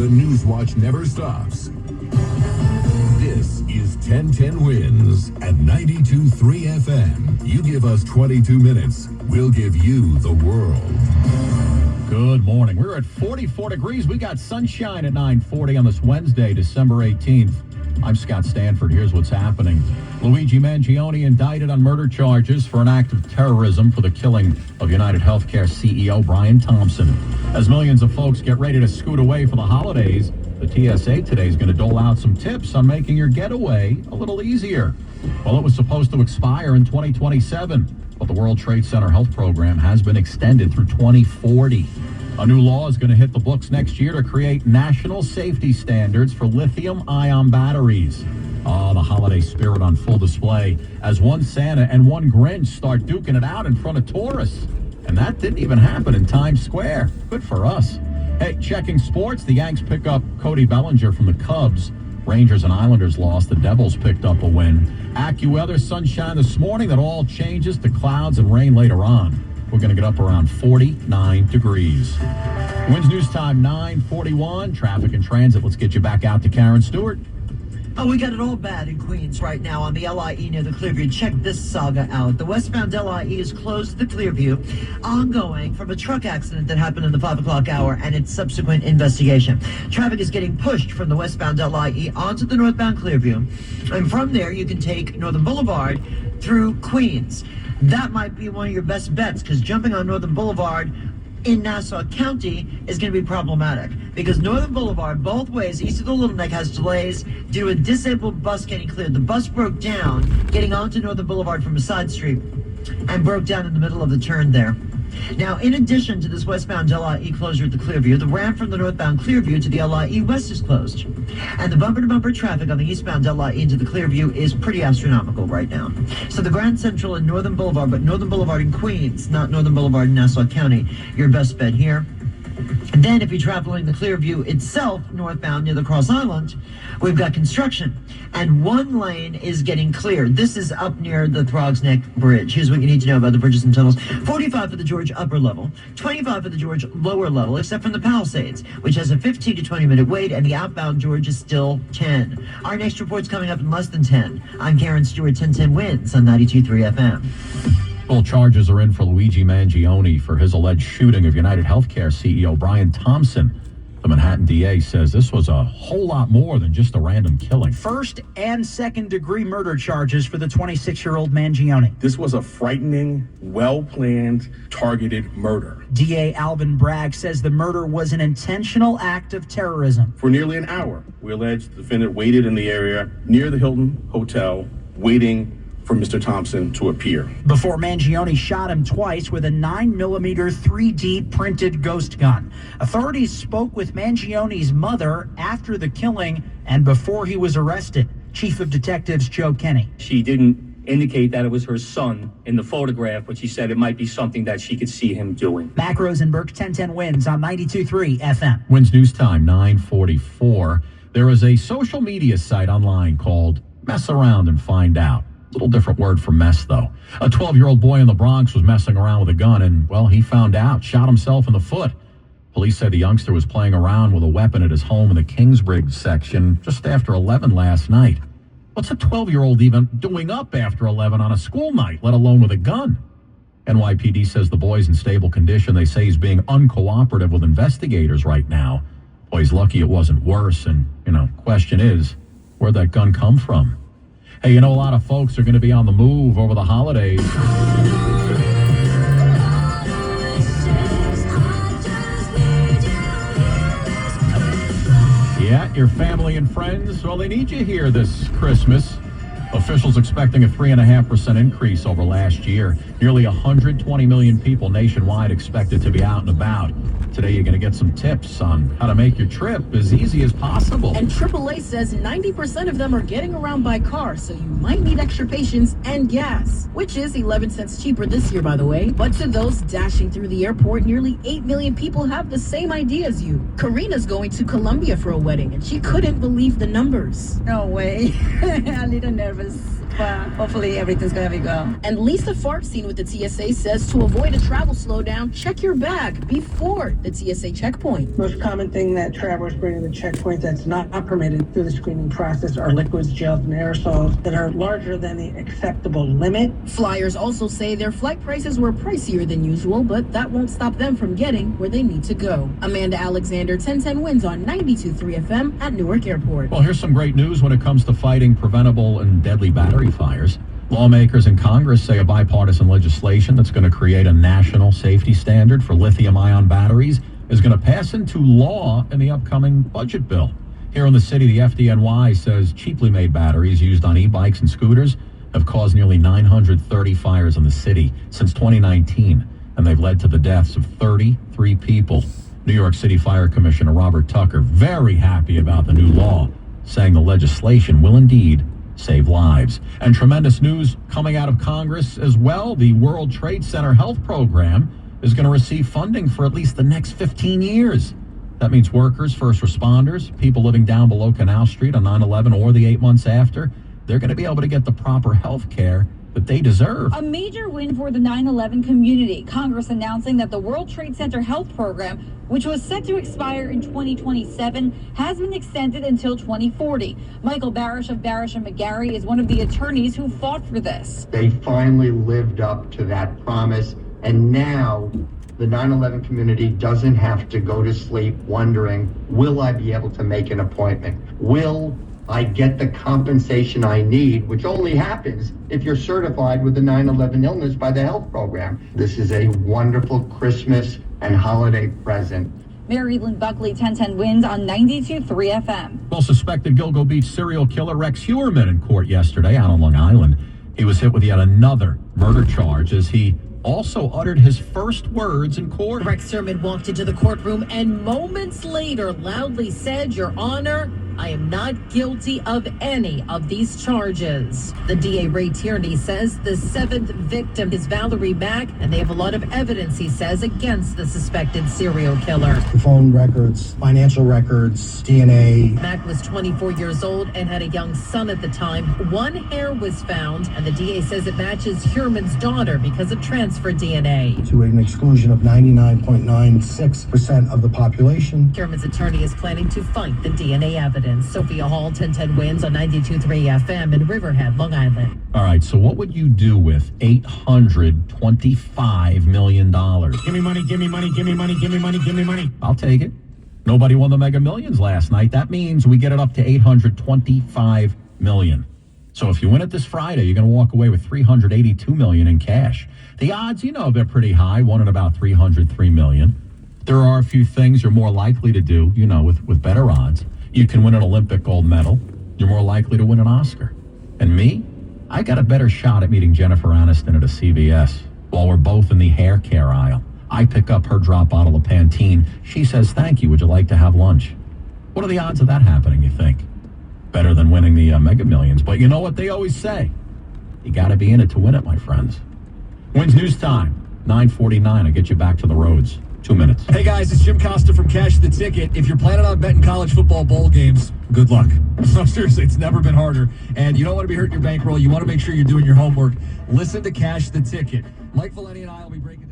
The News Watch never stops. This is 1010 Wins at 92.3 FM. You give us 22 minutes, we'll give you the world. Good morning. We're at 44 degrees. We got sunshine at 9:40 on this Wednesday, December 18th. I'm Scott Stanford. Here's what's happening. Luigi Mangione indicted on murder charges for an act of terrorism for the killing of United Healthcare CEO Brian Thompson. As millions of folks get ready to scoot away for the holidays, the TSA today is going to dole out some tips on making your getaway a little easier. Well, it was supposed to expire in 2027, but the World Trade Center Health Program has been extended through 2040. A new law is going to hit the books next year to create national safety standards for lithium-ion batteries. Oh, the holiday spirit on full display as one Santa and one Grinch start duking it out in front of tourists. And that didn't even happen in Times Square. Good for us. Hey, checking sports, the Yanks pick up Cody Bellinger from the Cubs. Rangers and Islanders lost. The Devils picked up a win. AccuWeather, sunshine this morning. That all changes to clouds and rain later on. We're going to get up around 49 degrees. Winds News Time 9:41. Traffic and transit. Let's get you back out to Karen Stewart. Oh, we got it all bad in Queens right now on the LIE near the Clearview. Check this saga out. The westbound LIE is closed to the Clearview, ongoing from a truck accident that happened in the 5 o'clock hour and its subsequent investigation. Traffic is getting pushed from the westbound LIE onto the northbound Clearview. And from there, you can take Northern Boulevard through Queens. That might be one of your best bets because jumping on Northern Boulevard in Nassau County is going to be problematic because Northern Boulevard, both ways, east of the Little Neck, has delays due to a disabled bus getting cleared. The bus broke down getting onto Northern Boulevard from a side street and broke down in the middle of the turn there. Now, in addition to this westbound LIE closure at the Clearview, the ramp from the northbound Clearview to the LIE West is closed. And the bumper-to-bumper traffic on the eastbound LIE into the Clearview is pretty astronomical right now. So the Grand Central and Northern Boulevard, but Northern Boulevard in Queens, not Northern Boulevard in Nassau County, your best bet here. And then if you're traveling the Clearview itself, northbound near the Cross Island, we've got construction. And one lane is getting cleared. This is up near the Throgs Neck Bridge. Here's what you need to know about the bridges and tunnels. 45 for the George upper level, 25 for the George lower level, except from the Palisades, which has a 15 to 20 minute wait, and the outbound George is still 10. Our next report's coming up in less than 10. I'm Karen Stewart, 1010 Wins on 92.3 FM. Full charges are in for Luigi Mangione for his alleged shooting of United Healthcare CEO Brian Thompson. The Manhattan DA says this was a whole lot more than just a random killing. First and second degree murder charges for the 26-year-old Mangione. This was a frightening, well-planned, targeted murder. DA Alvin Bragg says the murder was an intentional act of terrorism. For nearly an hour, we allege the defendant waited in the area near the Hilton Hotel, waiting for Mr. Thompson to appear. Before Mangione shot him twice with a 9mm 3D printed ghost gun. Authorities spoke with Mangione's mother after the killing and before he was arrested. Chief of Detectives Joe Kenny. She didn't indicate that it was her son in the photograph, but she said it might be something that she could see him doing. Mac Rosenberg, 1010 Wins on 92.3 FM. Wins News Time 9:44. There is a social media site online called Mess Around and Find Out. Little different word for mess, though. A 12-year-old boy in the Bronx was messing around with a gun and, well, he found out, shot himself in the foot. Police said the youngster was playing around with a weapon at his home in the Kingsbridge section just after 11 last night. What's a 12-year-old even doing up after 11 on a school night, let alone with a gun? NYPD says the boy's in stable condition. They say he's being uncooperative with investigators right now. Boy's lucky it wasn't worse, and, question is, where'd that gun come from? Hey, a lot of folks are going to be on the move over the holidays. Yeah, your family and friends, well, they need you here this Christmas. Officials expecting a 3.5% increase over last year. Nearly 120 million people nationwide expected to be out and about. Today, you're going to get some tips on how to make your trip as easy as possible. And AAA says 90% of them are getting around by car, so you might need extra patience and gas, which is 11 cents cheaper this year, by the way. But to those dashing through the airport, nearly 8 million people have the same idea as you. Karina's going to Colombia for a wedding, and she couldn't believe the numbers. No way. A little nervous. But hopefully everything's going to be well. And Lisa Farkstein with the TSA says to avoid a travel slowdown, check your bag before the TSA checkpoint. Most common thing that travelers bring to the checkpoint that's not permitted through the screening process are liquids, gels, and aerosols that are larger than the acceptable limit. Flyers also say their flight prices were pricier than usual, but that won't stop them from getting where they need to go. Amanda Alexander, 1010 Wins on 92.3 FM at Newark Airport. Well, here's some great news when it comes to fighting preventable and deadly battery fires. Lawmakers in Congress say a bipartisan legislation that's going to create a national safety standard for lithium-ion batteries is going to pass into law in the upcoming budget bill. Here in the city, the FDNY says cheaply made batteries used on e-bikes and scooters have caused nearly 930 fires in the city since 2019, and they've led to the deaths of 33 people. New York City Fire Commissioner Robert Tucker very happy about the new law, saying the legislation will indeed save lives. And tremendous news coming out of Congress as well. The World Trade Center Health Program is going to receive funding for at least the next 15 years. That means workers, first responders, people living down below Canal Street on 9/11 or the 8 months after, they're going to be able to get the proper health care that they deserve. A major win for the 9/11 community. Congress announcing that the World Trade Center Health Program, which was set to expire in 2027, has been extended until 2040. Michael Barish of Barish and McGarry is one of the attorneys who fought for this. They finally lived up to that promise, and now the 9/11 community doesn't have to go to sleep wondering, will I be able to make an appointment? Will I get the compensation I need, which only happens if you're certified with the 9/11 illness by the health program. This is a wonderful Christmas and holiday present. Mary Lynn Buckley, 1010 Wins on 92.3 FM. Well, suspected Gilgo Beach serial killer Rex Heuermann in court yesterday out on Long Island. He was hit with yet another murder charge as he also uttered his first words in court. Rex Heuermann walked into the courtroom and moments later loudly said, "Your Honor, I am not guilty of any of these charges." The DA Ray Tierney says the seventh victim is Valerie Mack, and they have a lot of evidence, he says, against the suspected serial killer. The phone records, financial records, DNA. Mack was 24 years old and had a young son at the time. One hair was found, and the DA says it matches Heuermann's daughter because of transfer DNA. To an exclusion of 99.96% of the population. Heuermann's attorney is planning to fight the DNA evidence. Sophia Hall, 1010 Wins on 92.3 FM in Riverhead, Long Island. All right, so what would you do with $825 million? Give me money, give me money, give me money, give me money, give me money. I'll take it. Nobody won the Mega Millions last night. That means we get it up to $825 million. So if you win it this Friday, you're going to walk away with $382 million in cash. The odds, they're pretty high, one at about $303 million. There are a few things you're more likely to do, with better odds. You can win an Olympic gold medal. You're more likely to win an Oscar. And me? I got a better shot at meeting Jennifer Aniston at a CVS while we're both in the hair care aisle. I pick up her drop bottle of Pantene. She says, "Thank you. Would you like to have lunch?" What are the odds of that happening, you think? Better than winning the Mega Millions. But you know what they always say? You got to be in it to win it, my friends. Wins News Time, 9:49. I'll get you back to the roads. 2 minutes. Hey guys, it's Jim Costa from Cash the Ticket. If you're planning on betting college football bowl games, good luck. No, seriously, it's never been harder. And you don't want to be hurting your bankroll. You want to make sure you're doing your homework. Listen to Cash the Ticket. Mike Valeni and I will be breaking down.